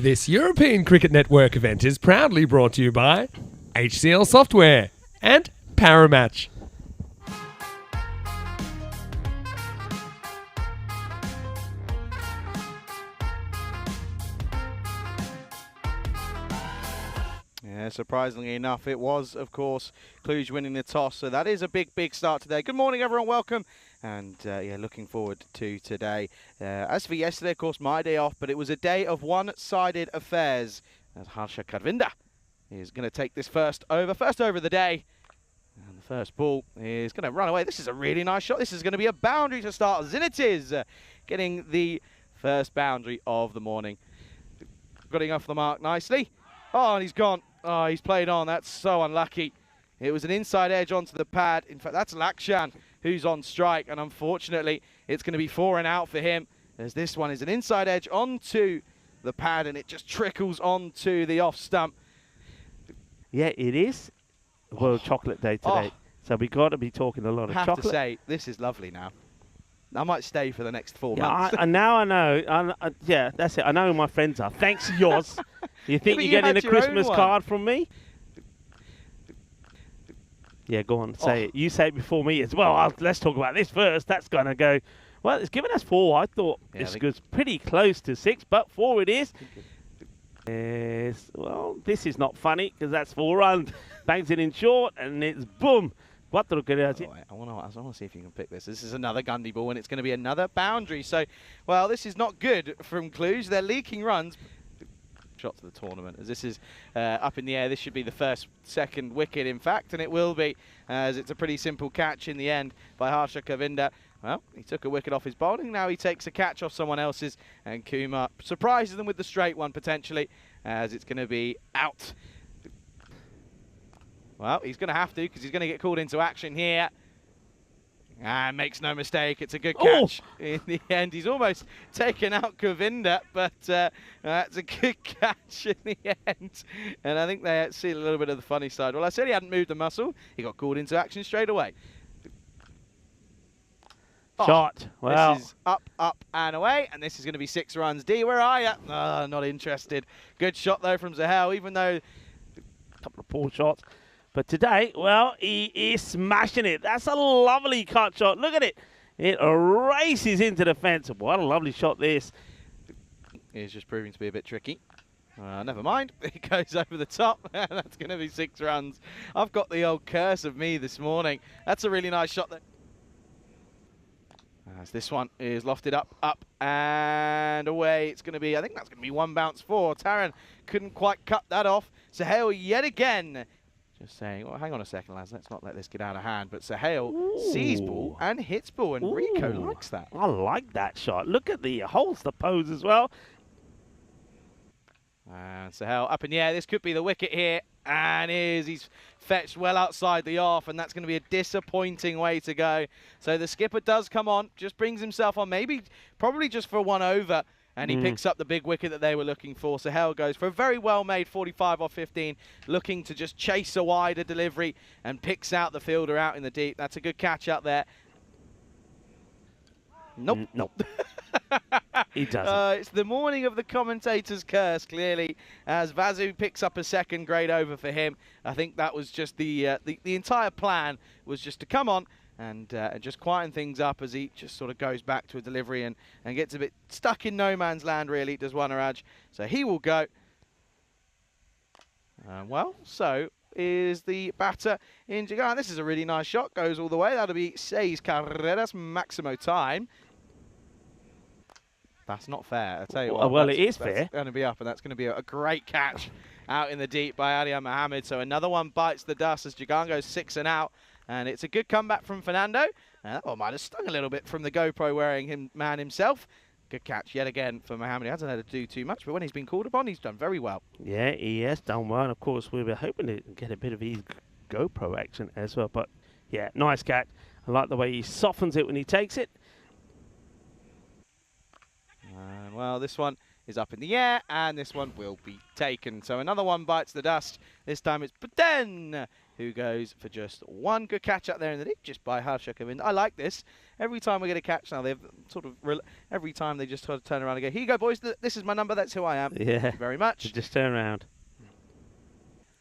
This European Cricket Network event is proudly brought to you by HCL Software and Paramatch. Yeah, surprisingly enough, it was, of course, CLJ winning the toss. So that is a big, big start today. Good morning, everyone. Welcome. And, yeah, looking forward to today. As for yesterday, of course, my day off, but it was a day of one-sided affairs. As Harsha Karvinda is going to take this first over of the day. And the first ball is going to run away. This is a really nice shot. This is going to be a boundary to start. ZIN it is, getting the first boundary of the morning. Getting off the mark nicely. Oh, and he's gone. Oh, he's played on. That's so unlucky. It was an inside edge onto the pad. In fact, that's Lakshan who's on strike. And unfortunately, it's going to be 4 and out for him, as this one is an inside edge onto the pad, and it just trickles onto the off stump. Yeah, it is World Chocolate Day today. So we got to be talking a lot of chocolate. I have to say, this is lovely now. I might stay for the next 4 months. Now I know. Yeah, that's it. I know who my friends are. Thanks, yours. You think you're getting a Christmas card from me? Yeah, go on, say it. You say it before me as well. Let's talk about this first. That's going to go... Well, it's given us 4. I thought this was pretty close to 6, but 4 it is. Yes. Well, this is not funny because that's 4 runs. Bangs it in short, and it's boom. I want to see if you can pick this. This is another Gundy ball, and it's going to be another boundary. So, well, this is not good from CLJ. They're leaking runs. Shot to the tournament, as this is up in the air. This should be the second wicket, in fact, and it will be, as it's a pretty simple catch in the end by Harsha Karvinda. Well, he took a wicket off his bowling. Now he takes a catch off someone else's, and Kumar surprises them with the straight one, potentially, as it's going to be out. Well, he's going to have to, because he's going to get called into action here. And makes no mistake, it's a good catch. In the end, he's almost taken out Karvinda, but that's a good catch in the end. And I think they see a little bit of the funny side. Well, I said he hadn't moved the muscle. He got called into action straight away. Shot. Well, this is up, and away, and this is going to be 6 runs. D, where are you? Not interested. Good shot, though, from Zahel, even though a couple of poor shots. But today, well, he is smashing it. That's a lovely cut shot. Look at it. It races into the fence. What a lovely shot this. It's just proving to be a bit tricky. Never mind. It goes over the top. That's going to be 6 runs. I've got the old curse of me this morning. That's a really nice shot there. As this one is lofted up, and away. It's going to be, I think that's going to be 1 bounce 4. Taran couldn't quite cut that off. Sahel yet again. Just saying, well, hang on a second, lads. Let's not let this get out of hand. But Sahel sees ball and hits ball, and Rico likes that. I like that shot. Look at the holds the pose as well. And Sahel up in the air. This could be the wicket here. And he's fetched well outside the off, and that's going to be a disappointing way to go. So the skipper does come on, just brings himself on, probably just for 1 over. And he picks up the big wicket that they were looking for. Sahel goes for a very well-made 45 off 15, looking to just chase a wider delivery, and picks out the fielder out in the deep. That's a good catch out there. Nope. Nope. He doesn't. It's the morning of the commentator's curse, clearly, as Vasu picks up a 2nd grade over for him. I think that was just the entire plan was just to come on and just quieten things up as he just sort of goes back to a delivery and gets a bit stuck in no man's land, really, does Wanaraj. So he will go. Well, so is the batter in Jagan. This is a really nice shot, goes all the way. That'll be 6 carreras maximo time. That's not fair, I tell you what. Well, it is fair. That's going to be up, and that's going to be a great catch out in the deep by Arya Mohammed. So another one bites the dust as Jagan goes 6 and out. And it's a good comeback from Fernando. That one might have stung a little bit from the GoPro wearing man himself. Good catch yet again for Mohammed. He hasn't had to do too much, but when he's been called upon, he's done very well. Yeah, he has done well. And of course, we were hoping to get a bit of his GoPro action as well. But yeah, nice catch. I like the way he softens it when he takes it. Well, this one is up in the air, and this one will be taken. So another one bites the dust. This time it's Paten who goes for just one. Good catch up there in the deep, just by Harshak. I like this. Every time we get a catch now, they've sort of every time they just sort of turn around and go, "Here you go, boys. This is my number. That's who I am." Yeah. Thank you very much. Just turn around.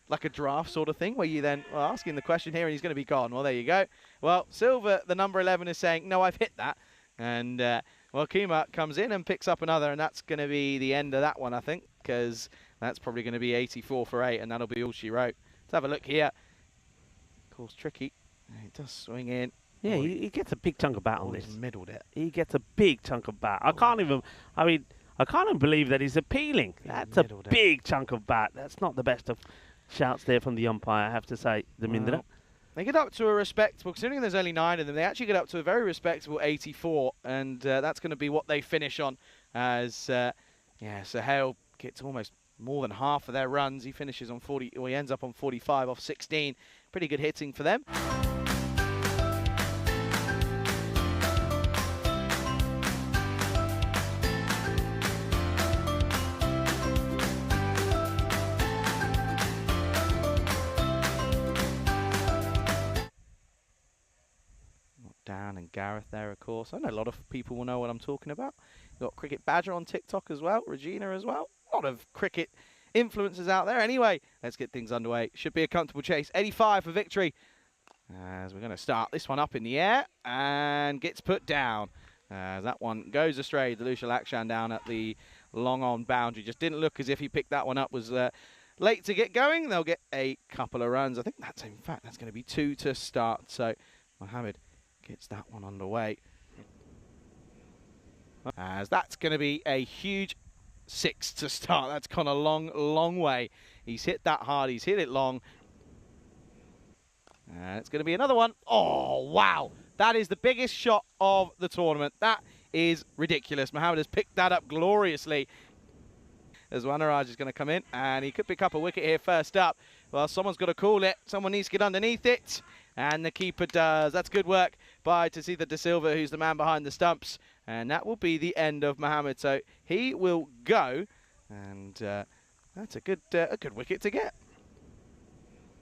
Like a draft sort of thing, where you then are asking the question here, and he's going to be gone. Well, there you go. Well, Silver, the number 11, is saying, "No, I've hit that," and well, Kima comes in and picks up another, and that's going to be the end of that one, I think, because that's probably going to be 84 for 8, and that'll be all she wrote. Let's have a look here. Of course, tricky. He does swing in. Yeah, he gets a big chunk of bat on this. He's middled it. He gets a big chunk of bat. I can't even believe that he's appealing. That's a big chunk of bat. That's not the best of shouts there from the umpire, I have to say, Damindra. They get up to a respectable, considering there's only 9 of them, they actually get up to a very respectable 84, and that's going to be what they finish on, as Sahel gets almost more than half of their runs. He finishes on 40, or he ends up on 45 off 16. Pretty good hitting for them. Dan and Gareth there, of course. I know a lot of people will know what I'm talking about. You've got Cricket Badger on TikTok as well, Regina as well. A lot of cricket influencers out there. Anyway, let's get things underway. Should be a comfortable chase. 85 for victory. As we're going to start this one up in the air and gets put down. As that one goes astray. Delusha Lakshan down at the long on boundary. Just didn't look as if he picked that one up. Was late to get going. They'll get a couple of runs. I think that's, in fact, that's going to be 2 to start. So Mohammed gets that one underway. As that's going to be a huge 6 to start. That's gone a long, long way. He's hit that hard. He's hit it long. It's going to be another one. Oh, wow. That is the biggest shot of the tournament. That is ridiculous. Mohammed has picked that up gloriously. As Wanaraj is going to come in, and he could pick up a wicket here first up. Well, someone's got to call it. Someone needs to get underneath it. And the keeper does. That's good work by Tasitha De Silva, who's the man behind the stumps. And that will be the end of Mohammed. So he will go. And that's a good wicket to get.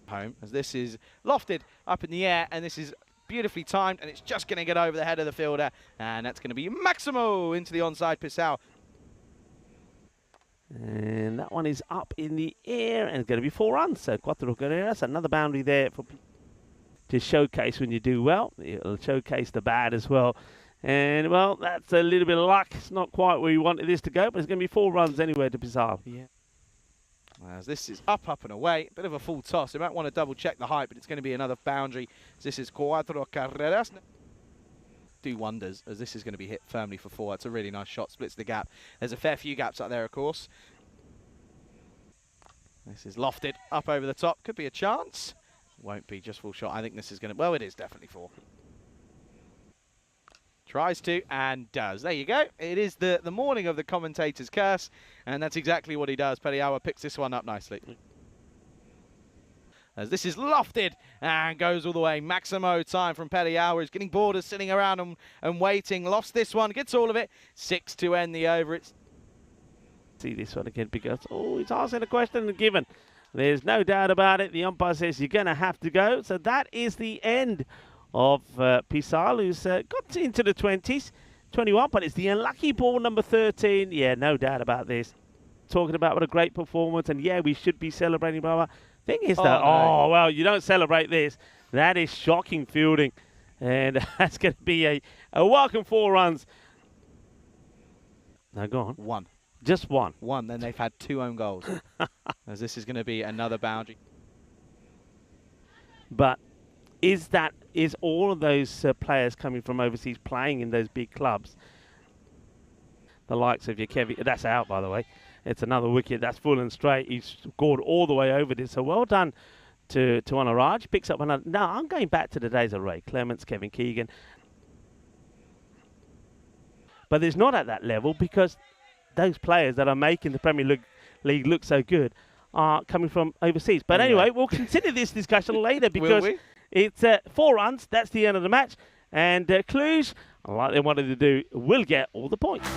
Home, as this is lofted up in the air. And this is beautifully timed. And it's just going to get over the head of the fielder. And that's going to be Maximo into the onside Pissau. And that one is up in the air. And it's going to be 4 runs. So Quattro Carreras, another boundary there for to showcase when you do well. It'll showcase the bad as well. And, well, that's a little bit of luck. It's not quite where you wanted this to go, but it's going to be 4 runs anyway to Pissau. Yeah. As this is up and away. Bit of a full toss. You might want to double-check the height, but it's going to be another boundary. This is Quattro Carreras. Do wonders, as this is going to be hit firmly for 4. It's a really nice shot. Splits the gap. There's a fair few gaps up there, of course. This is lofted up over the top. Could be a chance. Won't be just full shot. I think this is going to... Well, it is definitely 4. Tries to and does. There you go. It is the morning of the commentator's curse, and that's exactly what he does. Periawa picks this one up nicely. As this is lofted and goes all the way. Maximo time from Periawa. He's getting bored of sitting around and waiting. Lost this one. Gets all of it. 6 to end the over. It's... See this one again because, oh, he's asking a question and given. There's no doubt about it. The umpire says you're going to have to go. So that is the end of Pissau, who's got into the 20s, 21, but it's the unlucky ball number 13. Yeah, no doubt about this. Talking about what a great performance, and yeah, we should be celebrating, blah, blah. Thing is that, oh, well, you don't celebrate this. That is shocking fielding, and that's going to be a welcome 4 runs. Now, go on. 1. Just 1. 1, then they've had 2 own goals. As this is going to be another boundary. But is all of those players coming from overseas playing in those big clubs? The likes of your Kevin, that's out, by the way. It's another wicket. That's full and straight. He's scored all the way over this. So well done to Anuraj. Picks up another. Now, I'm going back to the days of Ray Clements, Kevin Keegan. But there's not at that level because those players that are making the Premier League look so good are coming from overseas. But anyway, we'll consider this discussion later because it's 4 runs. That's the end of the match. And Cluj, like they wanted to do, will get all the points.